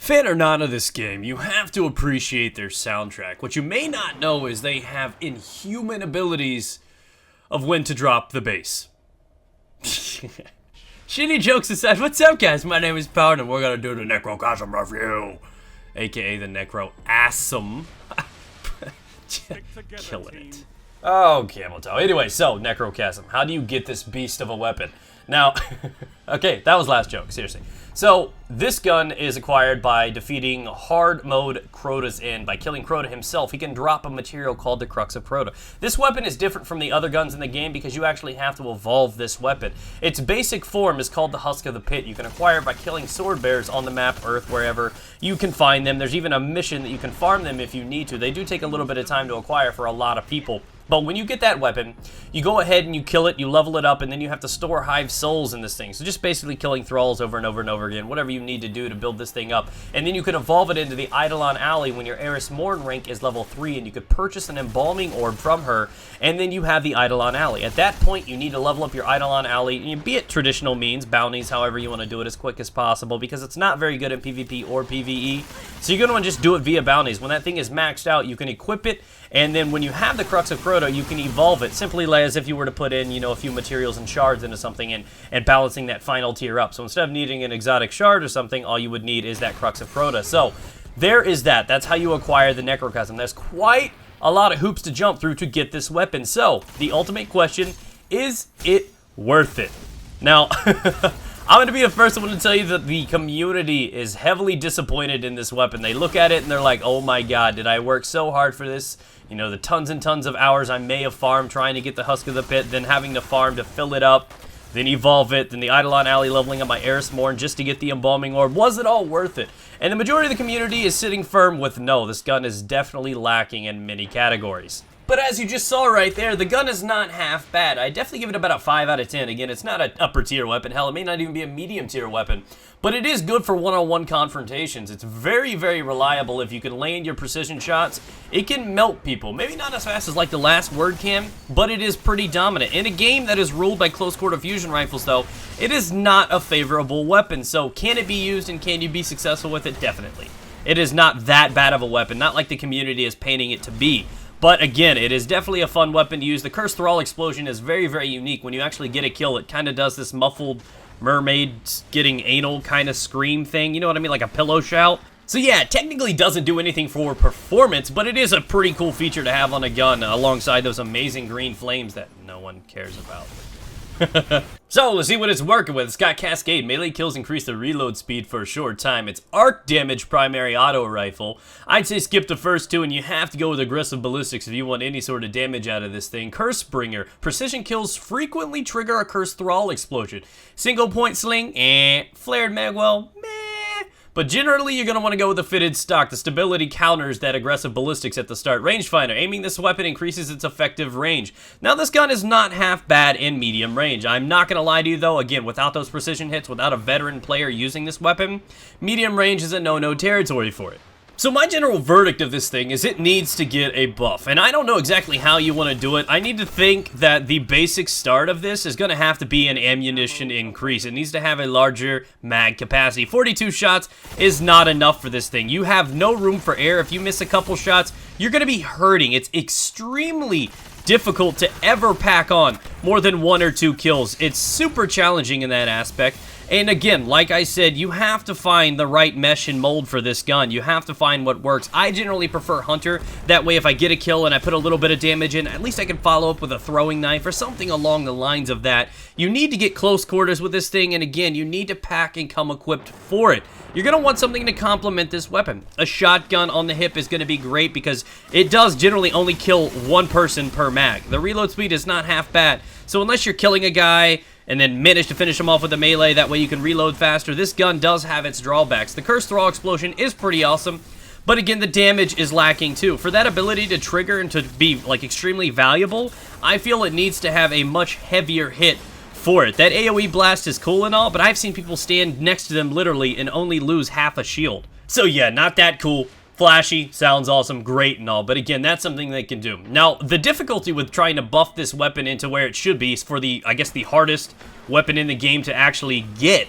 Fan or not of this game, you have to appreciate their soundtrack. What you may not know is they have inhuman abilities of when to drop the bass. Shitty jokes aside, what's up guys? My name is Power and we're gonna do the Necrochasm review. AKA the Necrochasm. Killing it. Oh, camel toe. Anyway, so, Necrochasm. How do you get this beast of a weapon? Now, okay, that was last joke, seriously. So, this gun is acquired by defeating hard mode Crota's Inn. By killing Crota himself, he can drop a material called the Crux of Crota. This weapon is different from the other guns in the game because you actually have to evolve this weapon. Its basic form is called the Husk of the Pit. You can acquire it by killing sword bears on the map, Earth, wherever you can find them. There's even a mission that you can farm them if you need to. They do take a little bit of time to acquire for a lot of people. But when you get that weapon, you go ahead and you kill it, you level it up, and then you have to store hive souls in this thing. So just basically killing thralls over and over and over again, whatever you need to do to build this thing up. And then you can evolve it into the Eidolon Alley when your Eris Morn rank is level 3, and you could purchase an embalming orb from her, and then you have the Eidolon Alley. At that point, you need to level up your Eidolon Alley, be it traditional means, bounties, however you want to do it as quick as possible, because it's not very good in PvP or PvE. So you're going to want to just do it via bounties. When that thing is maxed out, you can equip it, and then when you have the Crux of Crota, you can evolve it, simply as if you were to put in, a few materials and shards into something and balancing that final tier up. So instead of needing an exotic shard or something, all you would need is that Crux of Crota. So there is that. That's how you acquire the Necrochasm. There's quite a lot of hoops to jump through to get this weapon. So the ultimate question, is it worth it? Now, I'm going to be the first one to tell you that the community is heavily disappointed in this weapon. They look at it and they're like, oh my god, did I work so hard for this? The tons and tons of hours I may have farmed trying to get the Husk of the Pit, then having to farm to fill it up, then evolve it, then the Eidolon Alley leveling up my Eris Morn just to get the embalming orb. Was it all worth it? And the majority of the community is sitting firm with no, this gun is definitely lacking in many categories. But as you just saw right there, the gun is not half bad. I definitely give it about a 5 out of 10. Again, it's not an upper tier weapon. Hell, it may not even be a medium tier weapon. But it is good for one-on-one confrontations. It's very, very reliable. If you can land your precision shots, it can melt people. Maybe not as fast as like the last word can, but it is pretty dominant. In a game that is ruled by close quarter fusion rifles though, it is not a favorable weapon. So can it be used and can you be successful with it? Definitely. It is not that bad of a weapon, not like the community is painting it to be. But again, it is definitely a fun weapon to use. The Cursed Thrall explosion is very, very unique. When you actually get a kill, it kind of does this muffled mermaid getting anal kind of scream thing. You know what I mean? Like a pillow shout. So yeah, it technically doesn't do anything for performance, but it is a pretty cool feature to have on a gun alongside those amazing green flames that no one cares about. So, let's see what it's working with. It's got Cascade. Melee kills increase the reload speed for a short time. It's arc damage primary auto rifle. I'd say skip the first two and you have to go with aggressive ballistics if you want any sort of damage out of this thing. Curse Bringer. Precision kills frequently trigger a Cursed Thrall explosion. Single point sling, Flared Magwell, meh. But generally, you're going to want to go with the fitted stock. The stability counters that aggressive ballistics at the start. Rangefinder. Aiming this weapon increases its effective range. Now, this gun is not half bad in medium range. I'm not going to lie to you, though. Again, without those precision hits, without a veteran player using this weapon, medium range is a no-no territory for it. So my general verdict of this thing is it needs to get a buff, and I don't know exactly how you want to do it. I need to think that the basic start of this is going to have to be an ammunition increase. It needs to have a larger mag capacity. 42 shots is not enough for this thing. You have no room for air. If you miss a couple shots, you're going to be hurting. It's extremely difficult to ever pack on more than 1 or 2 kills. It's super challenging in that aspect. And again, like I said, you have to find the right mesh and mold for this gun. You have to find what works. I generally prefer Hunter. That way, if I get a kill and I put a little bit of damage in, at least I can follow up with a throwing knife or something along the lines of that. You need to get close quarters with this thing, and again, you need to pack and come equipped for it. You're going to want something to complement this weapon. A shotgun on the hip is going to be great because it does generally only kill 1 person per mag. The reload speed is not half bad. So unless you're killing a guy and then manage to finish him off with a melee, that way you can reload faster, this gun does have its drawbacks. The Cursed Thrall explosion is pretty awesome, but again, the damage is lacking too. For that ability to trigger and to be like extremely valuable, I feel it needs to have a much heavier hit for it. That AoE blast is cool and all, but I've seen people stand next to them literally and only lose half a shield. So yeah, not that cool. Flashy, sounds awesome, great and all, but again, that's something they can do. Now, the difficulty with trying to buff this weapon into where it should be is for the, I guess, the hardest weapon in the game to actually get.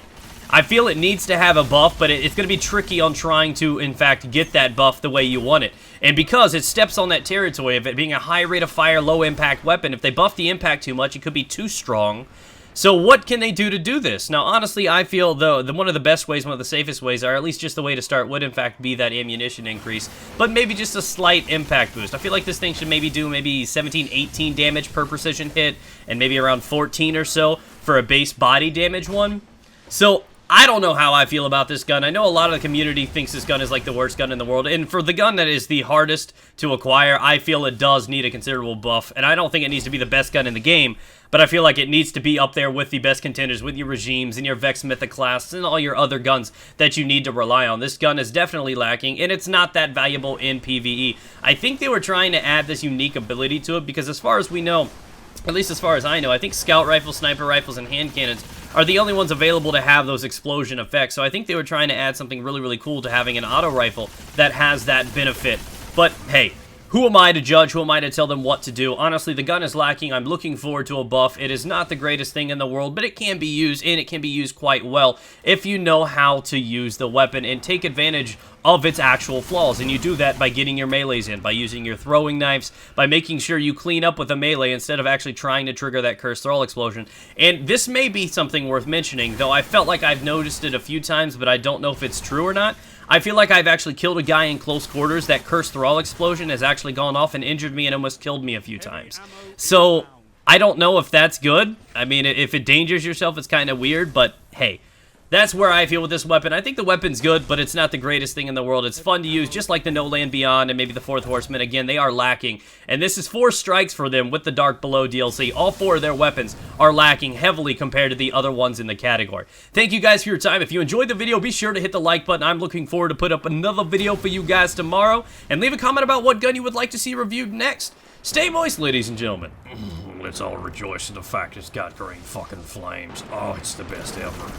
I feel it needs to have a buff, but it's going to be tricky on trying to, in fact, get that buff the way you want it. And because it steps on that territory of it being a high rate of fire, low impact weapon, if they buff the impact too much, it could be too strong. So what can they do to do this? Now, honestly, I feel, though, one of the best ways, one of the safest ways, or at least just the way to start would, in fact, be that ammunition increase, but maybe just a slight impact boost. I feel like this thing should maybe do maybe 17, 18 damage per precision hit, and maybe around 14 or so for a base body damage one. So I don't know how I feel about this gun. I know a lot of the community thinks this gun is like the worst gun in the world, and for the gun that is the hardest to acquire, I feel it does need a considerable buff, and I don't think it needs to be the best gun in the game, but I feel like it needs to be up there with the best contenders, with your regimes and your Vex Mythic class and all your other guns that you need to rely on. This gun is definitely lacking, and it's not that valuable in PvE. I think they were trying to add this unique ability to it, because as far as we know, at least as far as I know, I think scout rifles, sniper rifles, and hand cannons are the only ones available to have those explosion effects. So I think they were trying to add something really, really cool to having an auto rifle that has that benefit. But hey, who am I to judge? Who am I to tell them what to do? Honestly, the gun is lacking. I'm looking forward to a buff. It is not the greatest thing in the world, but it can be used, and it can be used quite well if you know how to use the weapon and take advantage of its actual flaws. And you do that by getting your melees in, by using your throwing knives, by making sure you clean up with a melee instead of actually trying to trigger that cursed thrall explosion. And this may be something worth mentioning, though I felt like I've noticed it a few times, but I don't know if it's true or not. I feel like I've actually killed a guy in close quarters. That cursed thrall explosion has actually gone off and injured me and almost killed me a few times. So I don't know if that's good. I mean, if it dangers yourself, it's kind of weird, but hey, that's where I feel with this weapon. I think the weapon's good, but it's not the greatest thing in the world. It's fun to use, just like the No Land Beyond and maybe the Fourth Horseman. Again, they are lacking, and this is 4 strikes for them with the Dark Below DLC. All 4 of their weapons are lacking heavily compared to the other ones in the category. Thank you guys for your time. If you enjoyed the video, be sure to hit the like button. I'm looking forward to put up another video for you guys tomorrow, and leave a comment about what gun you would like to see reviewed next. Stay moist, ladies and gentlemen. Let's all rejoice in the fact it's got green fucking flames. Oh, it's the best ever.